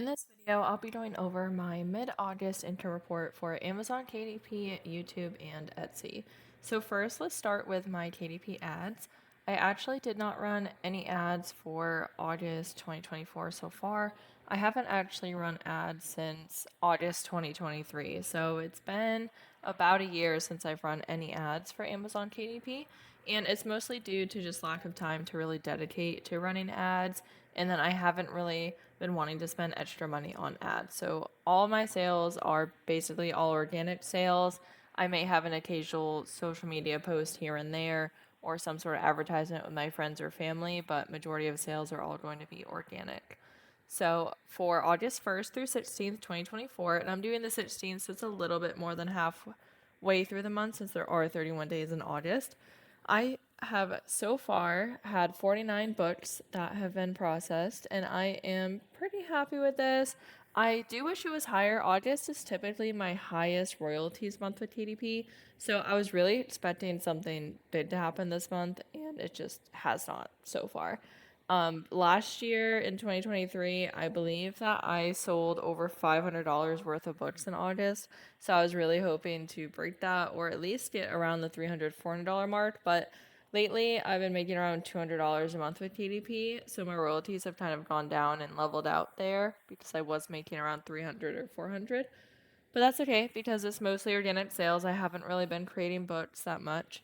In this video, I'll be going over my mid-August income report for Amazon, KDP, YouTube, and Etsy. So first, let's start with my KDP ads. I actually did not run any ads for August 2024 so far. I haven't actually run ads since August 2023. So it's been about a year since I've run any ads for Amazon KDP. And it's mostly due to just lack of time to really dedicate to running ads. And then I haven't really been wanting to spend extra money on ads. So all my sales are basically all organic sales. I may have an occasional social media post here and there or some sort of advertisement with my friends or family, but majority of sales are all going to be organic. So for August 1st through 16th, 2024, and I'm doing the 16th, so it's a little bit more than halfway through the month since there are 31 days in August. I have so far had 49 books that have been processed, and I am pretty happy with this. I do wish it was higher. August is typically my highest royalties month with KDP, so I was really expecting something big to happen this month, and it just has not so far. Last year in 2023, I believe that I sold over $500 worth of books in August. So I was really hoping to break that or at least get around the $300, $400 mark. But lately, I've been making around $200 a month with KDP. So my royalties have kind of gone down and leveled out there because I was making around 300 or 400. But that's okay because it's mostly organic sales. I haven't really been creating books that much.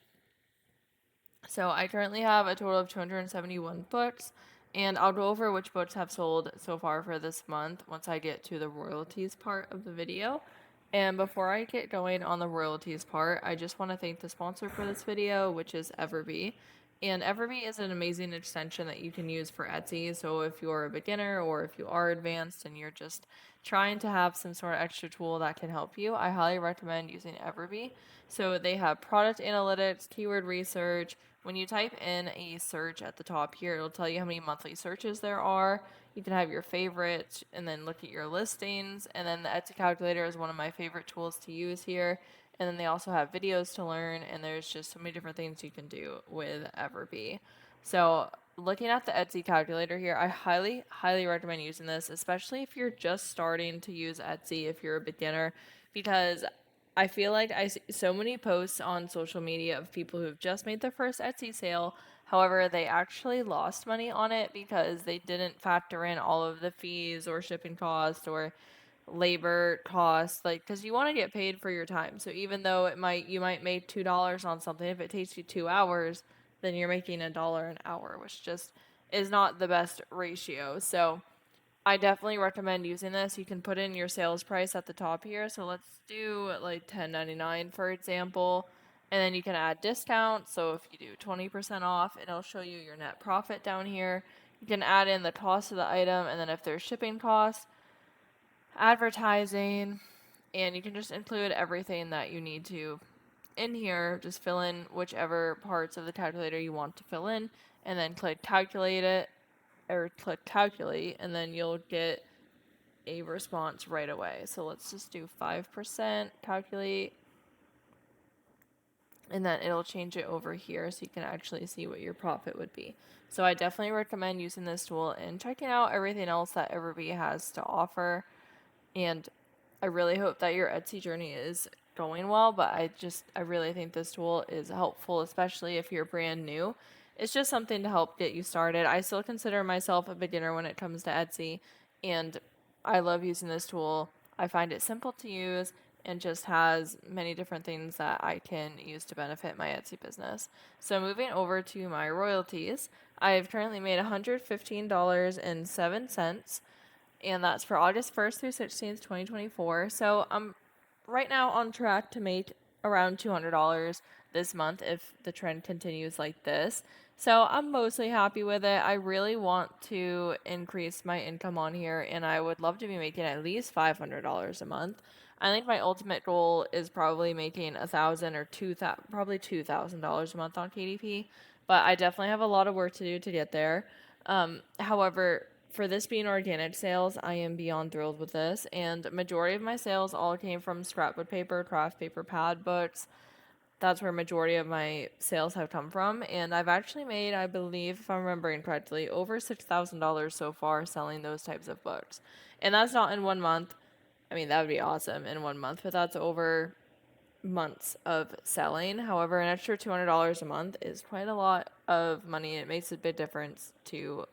So I currently have a total of 271 books, and I'll go over which books have sold so far for this month once I get to the royalties part of the video. And before I get going on the royalties part, I just want to thank the sponsor for this video, which is Everbee. And Everbee is an amazing extension that you can use for Etsy. So if you're a beginner or if you are advanced and you're just trying to have some sort of extra tool that can help you, I highly recommend using Everbee. So they have product analytics, keyword research. When you type in a search at the top here, it'll tell you how many monthly searches there are. You can have your favorites and then look at your listings. And then the Etsy calculator is one of my favorite tools to use here. And then they also have videos to learn, and there's just so many different things you can do with Everbee. So looking at the Etsy calculator here, I highly, highly recommend using this, especially if you're just starting to use Etsy, if you're a beginner, because I feel like I see so many posts on social media of people who've just made their first Etsy sale. However, they actually lost money on it because they didn't factor in all of the fees or shipping costs or labor costs, like, because you want to get paid for your time. So even though you might make $2 on something, if it takes you 2 hours, then you're making $1 an hour, which just is not the best ratio. So I definitely recommend using this. You can put in your sales price at the top here. So let's do like $10.99 for example. And then you can add discounts. So if you do 20% off, it'll show you your net profit down here. You can add in the cost of the item, and then if there's shipping costs, advertising, and you can just include everything that you need to in here. Just fill in whichever parts of the calculator you want to fill in, and then click calculate it or click calculate, and then you'll get a response right away. So let's just do 5% calculate, and then it'll change it over here so you can actually see what your profit would be. So I definitely recommend using this tool and checking out everything else that Everbee has to offer. And I really hope that your Etsy journey is going well, but I really think this tool is helpful, especially if you're brand new. It's just something to help get you started. I still consider myself a beginner when it comes to Etsy, and I love using this tool. I find it simple to use and just has many different things that I can use to benefit my Etsy business. So moving over to my royalties, I've currently made $115.07, and that's for August 1st through 16th, 2024. So I'm right now on track to make around $200 this month if the trend continues like this. So I'm mostly happy with it. I really want to increase my income on here, and I would love to be making at least $500 a month. I think my ultimate goal is probably making $1,000 or probably $2,000 a month on KDP, but I definitely have a lot of work to do to get there. However, for this being organic sales, I am beyond thrilled with this, and majority of my sales all came from scrapbook paper, craft paper pad books. that's where majority of my sales have come from. And I've actually made, I believe, if I'm remembering correctly, over $6,000 so far selling those types of books. And that's not in 1 month. I mean, that would be awesome in 1 month, but that's over months of selling. However, an extra $200 a month is quite a lot of money. It makes a big difference to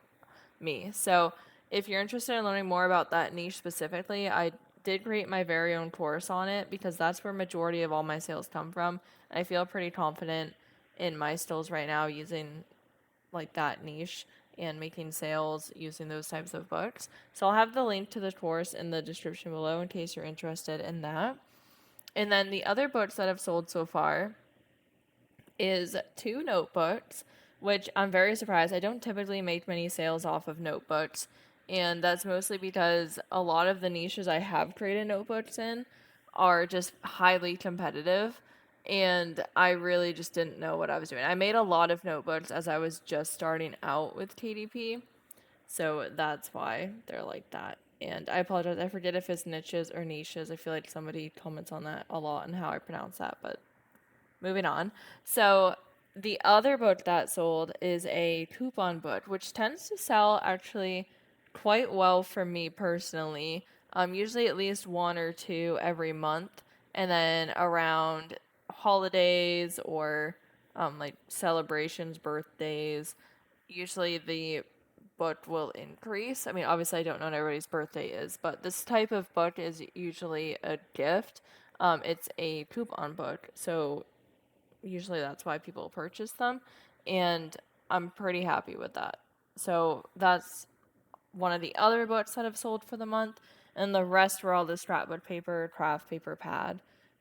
me. So if you're interested in learning more about that niche specifically, I did create my very own course on it because that's where majority of all my sales come from. And I feel pretty confident in my skills right now using like that niche and making sales using those types of books. So I'll have the link to the course in the description below in case you're interested in that. And then the other books that I've sold so far is 2 notebooks, which I'm very surprised. I don't typically make many sales off of notebooks, and that's mostly because a lot of the niches I have created notebooks in are just highly competitive, and I really just didn't know what I was doing. I made a lot of notebooks as I was just starting out with KDP, so that's why they're like that. And I apologize, I forget if it's niches or niches. I feel like somebody comments on that a lot and how I pronounce that, but moving on. So the other book that sold is a coupon book, which tends to sell actually quite well for me personally. Usually at least 1 or 2 every month, and then around holidays or like celebrations, birthdays, usually the book will increase. I mean, obviously, I don't know what everybody's birthday is, but this type of book is usually a gift. It's a coupon book, so usually that's why people purchase them, and I'm pretty happy with that. So that's one of the other books that I've sold for the month, and the rest were all the scrapbook paper, craft paper pad.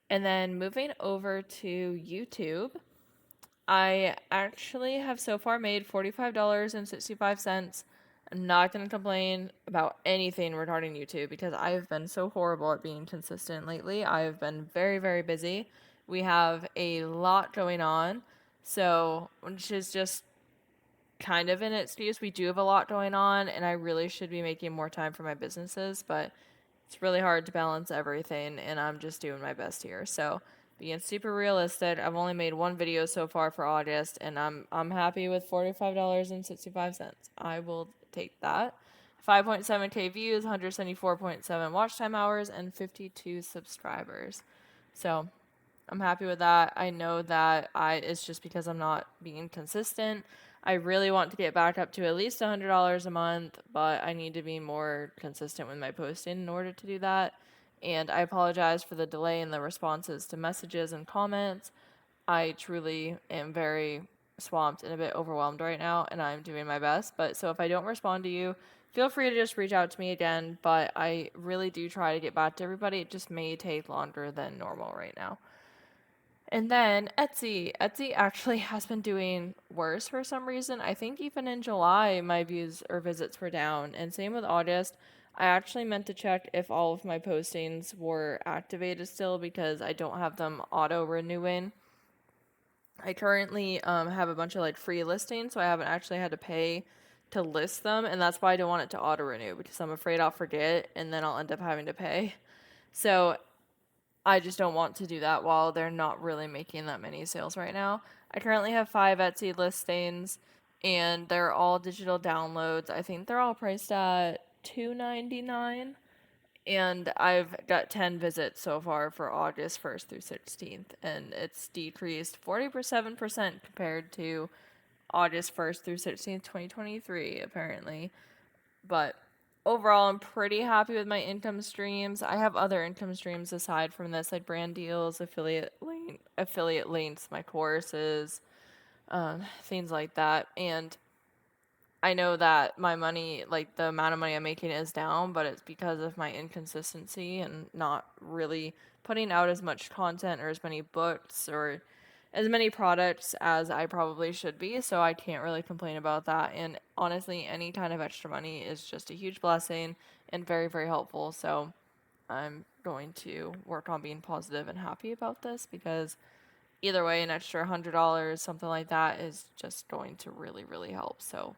And then moving over to YouTube, I actually have so far made $45.65. I'm not going to complain about anything regarding YouTube because I have been so horrible at being consistent lately. I have been very, very busy. We have a lot going on, so which is just kind of an excuse. We do have a lot going on, and I really should be making more time for my businesses, but it's really hard to balance everything, and I'm just doing my best here. So, being super realistic, I've only made 1 video so far for August, and I'm happy with $45.65. I will take that. 5.7K views, 174.7 watch time hours, and 52 subscribers. So, I'm happy with that. I know that it's just because I'm not being consistent. I really want to get back up to at least $100 a month, but I need to be more consistent with my posting in order to do that. And I apologize for the delay in the responses to messages and comments. I truly am very swamped and a bit overwhelmed right now, and I'm doing my best. But so if I don't respond to you, feel free to just reach out to me again. But I really do try to get back to everybody. It just may take longer than normal right now. And then Etsy. Etsy actually has been doing worse for some reason. I think even in July, my views or visits were down. And same with August. I actually meant to check if all of my postings were activated still because I don't have them auto renewing. I currently have a bunch of like free listings, so I haven't actually had to pay to list them. And that's why I don't want it to auto renew because I'm afraid I'll forget and then I'll end up having to pay. So I just don't want to do that while they're not really making that many sales right now. I currently have 5 Etsy listings, and they're all digital downloads. I think they're all priced at $2.99, and I've got 10 visits so far for August 1st through 16th, and it's decreased 47% compared to August 1st through 16th, 2023, apparently. But overall, I'm pretty happy with my income streams. I have other income streams aside from this, like brand deals, affiliate links, my courses, things like that. And I know that my money, like the amount of money I'm making is down, but it's because of my inconsistency and not really putting out as much content or as many books or as many products as I probably should be. So I can't really complain about that. And honestly, any kind of extra money is just a huge blessing and very, very helpful. So I'm going to work on being positive and happy about this because either way, an extra $100, something like that, is just going to really, really help. So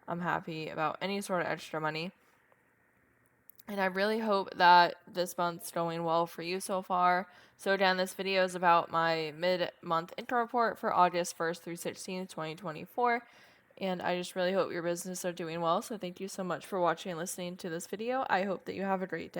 I'm happy about any sort of extra money. And I really hope that this month's going well for you so far. So again, this video is about my mid-month income report for August 1st through 16th, 2024. And I just really hope your business are doing well. So thank you so much for watching and listening to this video. I hope that you have a great day.